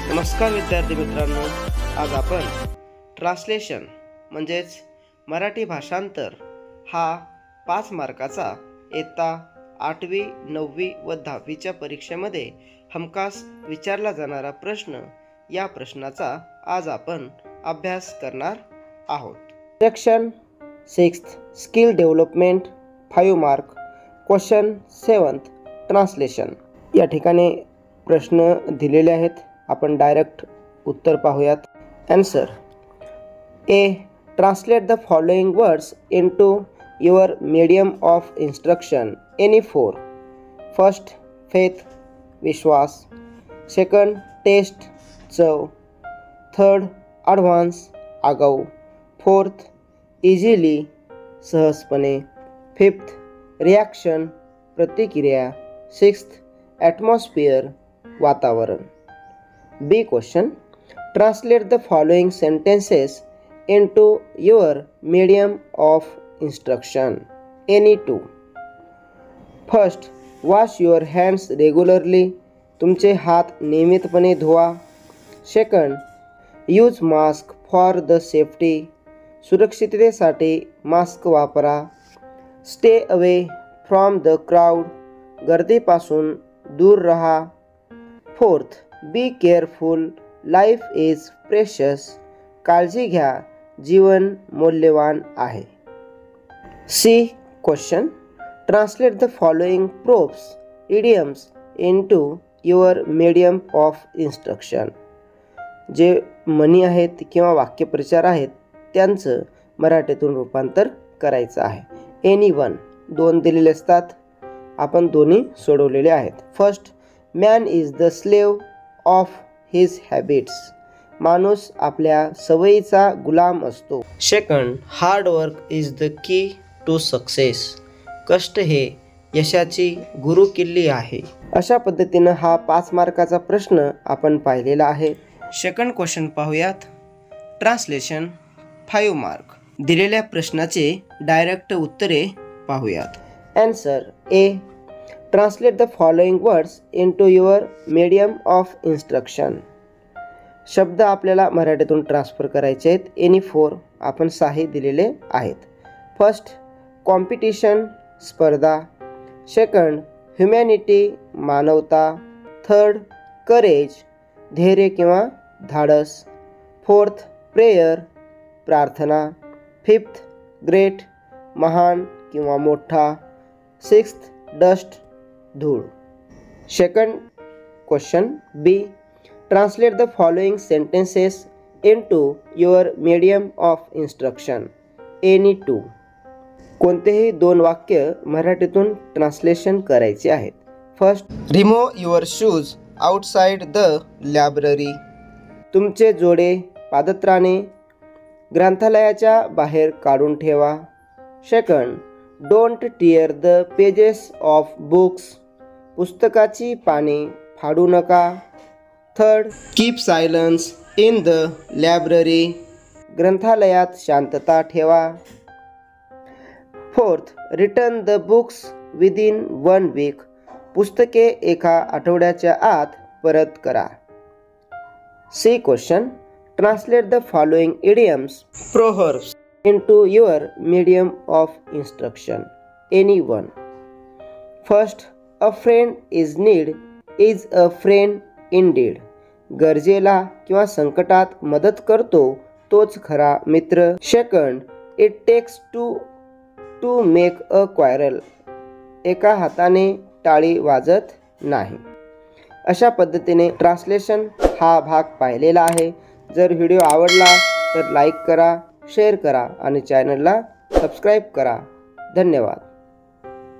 नमस्कार विद्यार्थी मित्रांनो, आज आपण ट्रान्सलेशन म्हणजेच मराठी भाषांतर हा 5 मार्काचा इयत्ता 8वी 9वी व 10वीच्या परीक्षेमध्ये हमखास विचारला जाणारा प्रश्न, या प्रश्नाचा आज आपण अभ्यास करणार आहोत। Section 6 skill development 5 mark question 7 translation. या ठिकाणी प्रश्न दिलेले आहेत, आपण डायरेक्ट उत्तर पाहूयात। Answer A, translate the following words into your medium of instruction any 4। First faith विश्वास, सेकंड टेस्ट चव, थर्ड ॲडव्हान्स आगाऊ, फोर्थ इझिली सहजपणे, फिफ्थ रिॲक्शन प्रतिक्रिया, सिक्स्थ ॲटमॉस्फिअर वातावरण। B question, translate the following sentences into your medium of instruction any 2। First, wash your hands regularly, तुमचे हात नियमितपणे धुवा। Second, use mask for the safety, सुरक्षिततेसाठी mask वापरा। Stay away from the crowd, गर्दीपासून दूर रहा। Fourth, be careful, life is precious, काळजी घ्या, जीवन मौल्यवान आहे। C question, translate the following props idioms into your medium of instruction. जे म्हणी आहेत किंवा वाक्यप्रचार आहेत त्यांचं मराठीतून रूपांतर करायचं आहे। एनी 1 2 दिलेले असतात, आपण दोन्ही सोडवलेले आहेत। First, man is the slave of his habits, माणूस आपल्या सवयीचा गुलाम असतो। Second, hard work is the key to success, कष्ट हे यशाची गुरुकिल्ली आहे। अशा पद्धतीनं हा 5 मार्काचा प्रश्न आपण पाहिलेला आहे। सेकंड क्वेश्चन पाहूयात, ट्रान्सलेशन 5 मार्क। दिलेल्या प्रश्नाचे डायरेक्ट उत्तरे पाहूयात। Answer A, translate the following words into your medium of instruction. शब्द आपल्याला मराठीतून ट्रान्सफर करायचे आहेत। एनी 4 आपण 6 दिलेले आहेत। फर्स्ट, कॉम्पिटिशन स्पर्धा, सेकंड ह्युमॅनिटी मानवता, थर्ड करेज धैर्य किंवा धाडस, फोर्थ प्रेयर प्रार्थना, फिफ्थ ग्रेट महान किंवा मोठा, सिक्स्थ डस्ट धूळ। Second question B, translate the following sentences into your medium of instruction any 2। कोणतेही 2 वाक्य मराठीतून ट्रान्सलेशन करायचे आहेत। First, remove your shoes outside the library, तुमचे जोडे पादत्राणे ग्रंथालयाच्या बाहेर काढून ठेवा। Second, don't tear the pages of books, पुस्तकाची पाने फाडू नका। Third, keep silence in the library, ग्रंथालयात शांतता ठेवा। Fourth, return the books within 1 weak, पुस्तके एका आठवड्याच्या आत परत करा। C question, translate the following idioms proverbs into your medium of instruction any 1। First, a friend is need is a friend indeed, गरजेला किंवा संकटात मदत करतो तोच खरा मित्र। Second, it text to make a quarrel, एका हाताने टाळी वाजत नाही। अशा पद्धतीने ट्रान्सलेशन हा भाग पाहिलेला आहे। जर व्हिडिओ आवडला तर लाईक करा, शेअर करा आणि चॅनलला सबस्क्राईब करा। धन्यवाद।